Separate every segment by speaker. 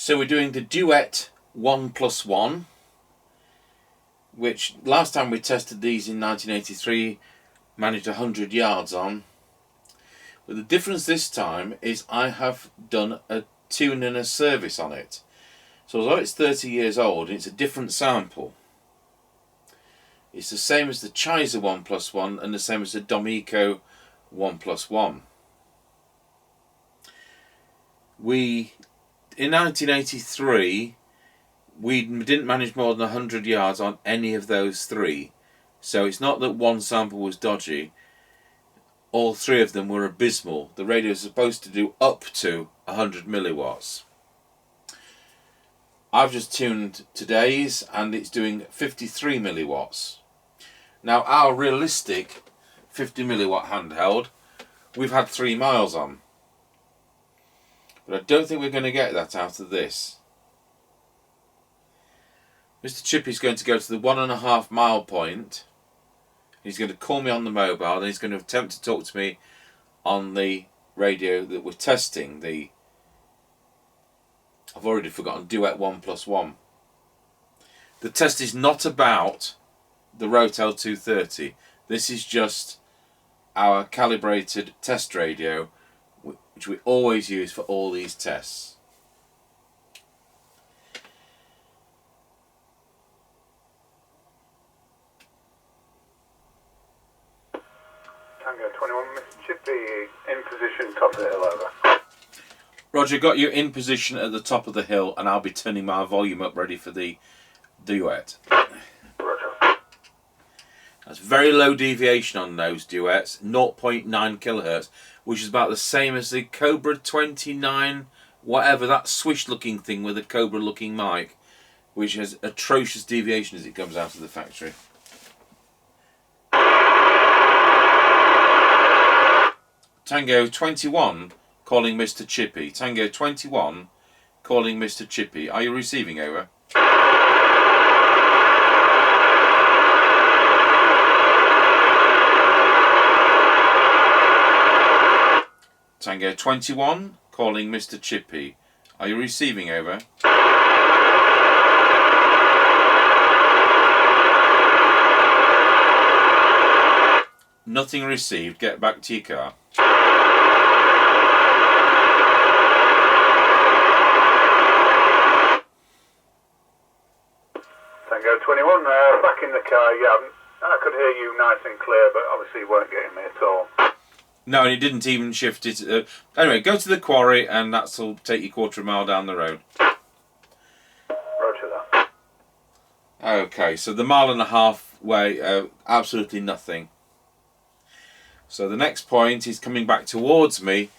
Speaker 1: So we're doing the Duette One Plus One, which last time we tested these in 1983 managed 100 yards on. But the difference this time is I have done a tune and a service on it. So although it's 30 years old, it's a different sample. It's the same as the Cheiza One Plus One and the same as the Dominco One Plus One. In 1983, we didn't manage more than 100 yards on any of those three. So it's not that one sample was dodgy. All three of them were abysmal. The radio is supposed to do up to 100 milliwatts. I've just tuned today's and it's doing 53 milliwatts. Now our realistic 50 milliwatt handheld, we've had 3 miles on. But I don't think we're going to get that out of this. Mr. Chippie's going to go to the 1.5 mile point. He's going to call me on the mobile and he's going to attempt to talk to me on the radio that we're testing. I've already forgotten, Duette One Plus One. The test is not about the Rotel 230. This is just our calibrated test radio, which we always use for all these tests.
Speaker 2: Tango 21, Mr. Chippie, in position, top of the hill, over.
Speaker 1: Roger, got you in position at the top of the hill and I'll be turning my volume up ready for the duet.
Speaker 2: Roger.
Speaker 1: That's very low deviation on those duets, 0.9 kilohertz, which is about the same as the Cobra 29, whatever, that swish looking thing with a Cobra looking mic, which has atrocious deviation as it comes out of the factory. Tango 21 calling Mr. Chippie. Tango 21 calling Mr. Chippie. Are you receiving, over? Tango 21 calling Mr. Chippie. Are you receiving, over? Nothing received. Get back to your car.
Speaker 2: Tango 21, back in the car, yeah. I could hear you nice and clear, but obviously you weren't getting me at all.
Speaker 1: No, and he didn't even shift it. Anyway, go to the quarry and that'll take you 1/4 mile down the road.
Speaker 2: Roger that.
Speaker 1: Okay, so the 1.5 way, absolutely nothing. So the next point is coming back towards me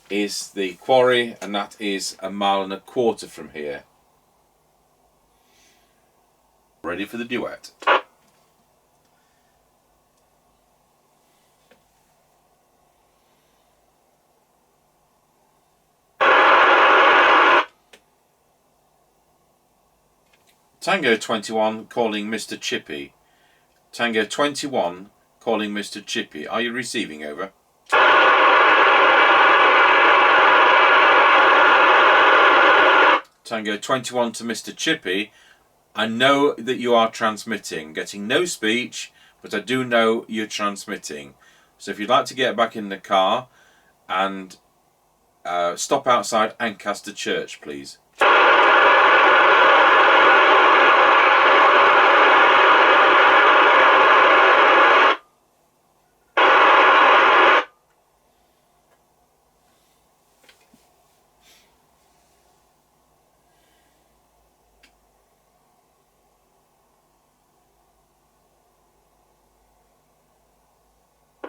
Speaker 1: is the quarry, and that is 1.25 miles from here. Ready for the duet. Tango 21 calling Mr. Chippie. Tango 21 calling Mr. Chippie. Are you receiving, over? Tango 21 to Mr. Chippie. I know that you are transmitting. Getting no speech, but I do know you're transmitting. So if you'd like to get back in the car and stop outside Ancaster Church, please.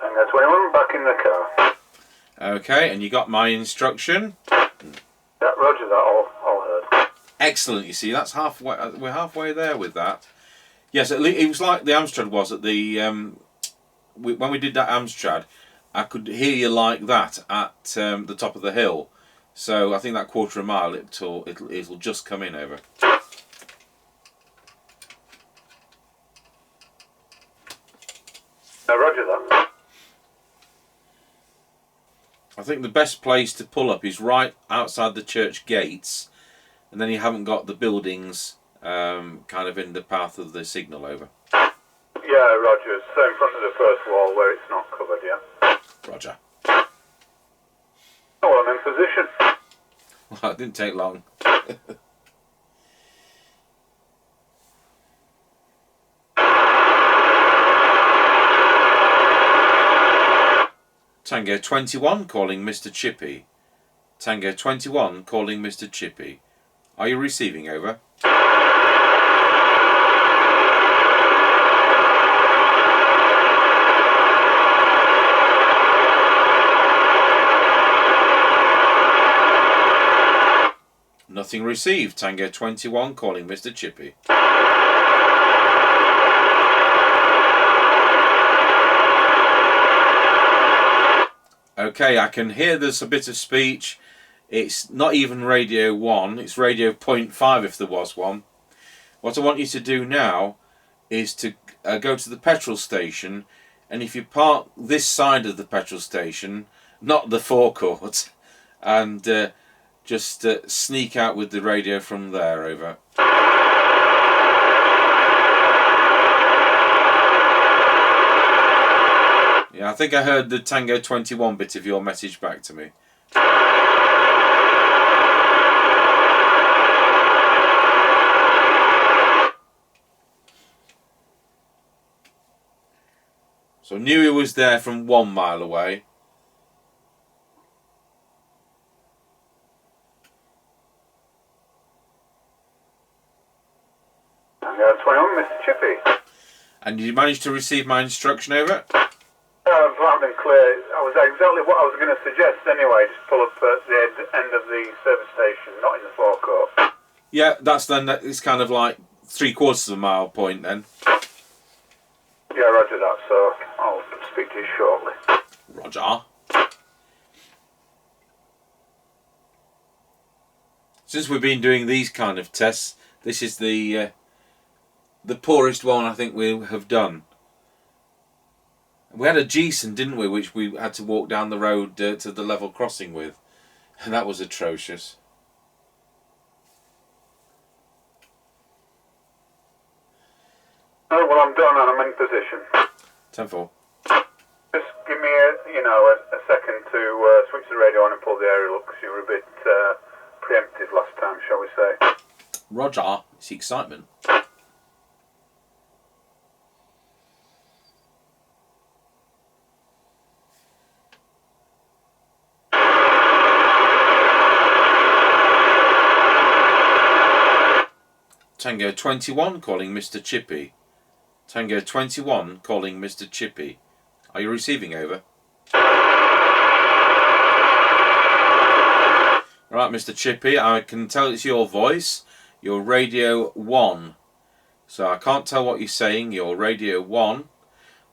Speaker 2: Tango 21, back in the car.
Speaker 1: Okay, and you got my instruction.
Speaker 2: Yeah, roger that, all heard.
Speaker 1: Excellent. You see, that's halfway. We're halfway there with that. Yes, at least it was like the Amstrad was at the when we did that Amstrad. I could hear you like that at the top of the hill. So I think that 1/4 mile it'll just come in, over.
Speaker 2: Roger that.
Speaker 1: I think the best place to pull up is right outside the church gates, and then you haven't got the buildings kind of in the path of the signal over.
Speaker 2: Yeah, roger. So in front of the first wall where it's not covered, yeah?
Speaker 1: Roger.
Speaker 2: Oh, well, I'm in position.
Speaker 1: Well, it didn't take long. Tango 21 calling Mr. Chippie. Tango 21 calling Mr. Chippie. Are you receiving, over? Nothing received. Tango 21 calling Mr. Chippie. Okay, I can hear there's a bit of speech. It's not even radio 1, it's radio 0.5 if there was one. What I want you to do now is to go to the petrol station, and if you park this side of the petrol station, not the forecourt, and just sneak out with the radio from there, over. Yeah, I think I heard the Tango 21 bit of your message back to me. So I knew he was there from 1 mile away.
Speaker 2: Tango 21, Mr. Chippie.
Speaker 1: And did you manage to receive my instruction, over?
Speaker 2: Loud and clear. That was exactly what I was going to suggest anyway. Just pull up at the end of the service station, not in the forecourt.
Speaker 1: Yeah, that's then. It's kind of like 3/4 of a mile point then.
Speaker 2: Yeah, roger that. So I'll speak to you shortly.
Speaker 1: Roger. Since we've been doing these kind of tests, this is the poorest one I think we have done. We had a Gieson, didn't we, which we had to walk down the road to the level crossing with, and that was atrocious.
Speaker 2: Oh, well, I'm done and I'm in position.
Speaker 1: 10-4.
Speaker 2: Just give me a second to switch the radio on and pull the aerial up, because you were a bit preemptive last time, shall we say.
Speaker 1: Roger, it's the excitement. Tango 21 calling Mr. Chippie. Tango 21 calling Mr. Chippie. Are you receiving, over? Right, Mr. Chippie, I can tell it's your voice. You're radio 1. So I can't tell what you're saying. You're radio 1.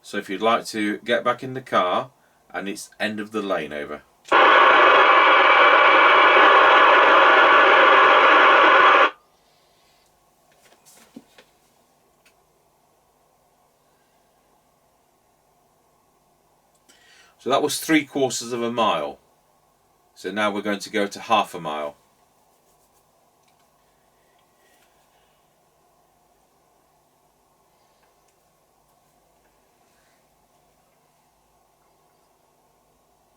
Speaker 1: So if you'd like to get back in the car, and it's end of the lane, over. So that was 3/4 of a mile. So now we're going to go to 1/2 a mile.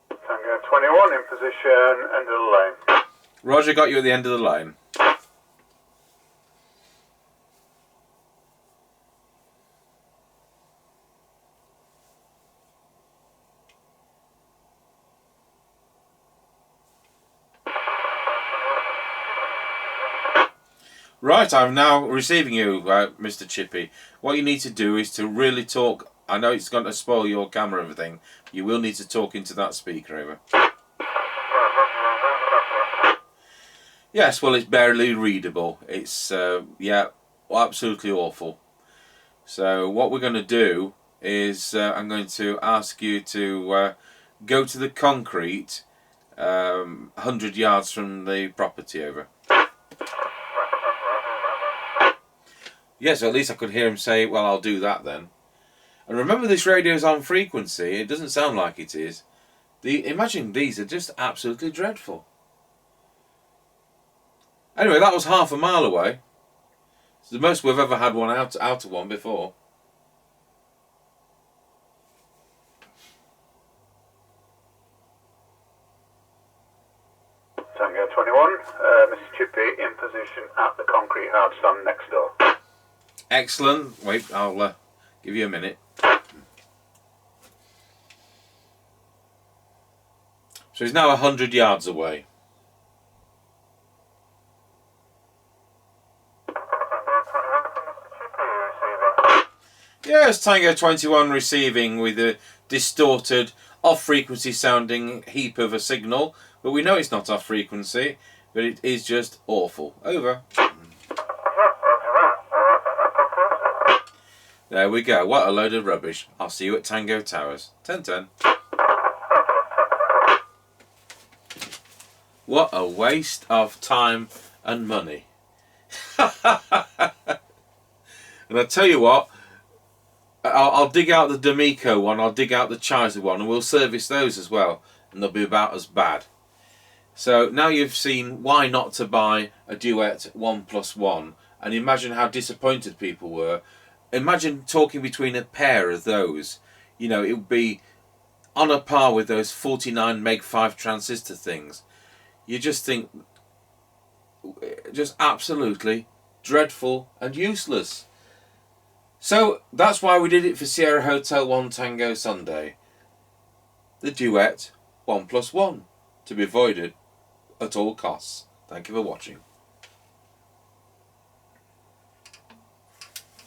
Speaker 2: Tango 21 in position, end of the lane.
Speaker 1: Roger, got you at the end of the lane. Right, I'm now receiving you, Mr. Chippie. What you need to do is to really talk. I know it's going to spoil your camera and everything. You will need to talk into that speaker, over. Yes, well, it's barely readable. It's, yeah, absolutely awful. So what we're going to do is I'm going to ask you to go to the concrete 100 yards from the property, over. Yes, at least I could hear him say, well, I'll do that then. And remember, this radio is on frequency. It doesn't sound like it is. Imagine these are just absolutely dreadful. Anyway, that was half a mile away. It's the most we've ever had one out of one before.
Speaker 2: Tango 21, Mrs. Chippie in position at the concrete hard stand next door.
Speaker 1: Excellent. Wait, I'll give you a minute. So he's now 100 yards away. Yes, Tango 21 receiving with a distorted, off-frequency sounding heap of a signal. But we know it's not off-frequency, but it is just awful. Over. There we go. What a load of rubbish. I'll see you at Tango Towers. 10-10. What a waste of time and money. And I tell you what, I'll dig out the Dominco one, I'll dig out the Cheiza one, and we'll service those as well, and they'll be about as bad. So now you've seen why not to buy a Duette One Plus One, and imagine how disappointed people were. Imagine talking between a pair of those. You know, it would be on a par with those 49 meg 5 transistor things. You just think, just absolutely dreadful and useless. So that's why we did it for Sierra Hotel 1 Tango Sunday. The Duette One Plus One, to be avoided at all costs. Thank you for watching.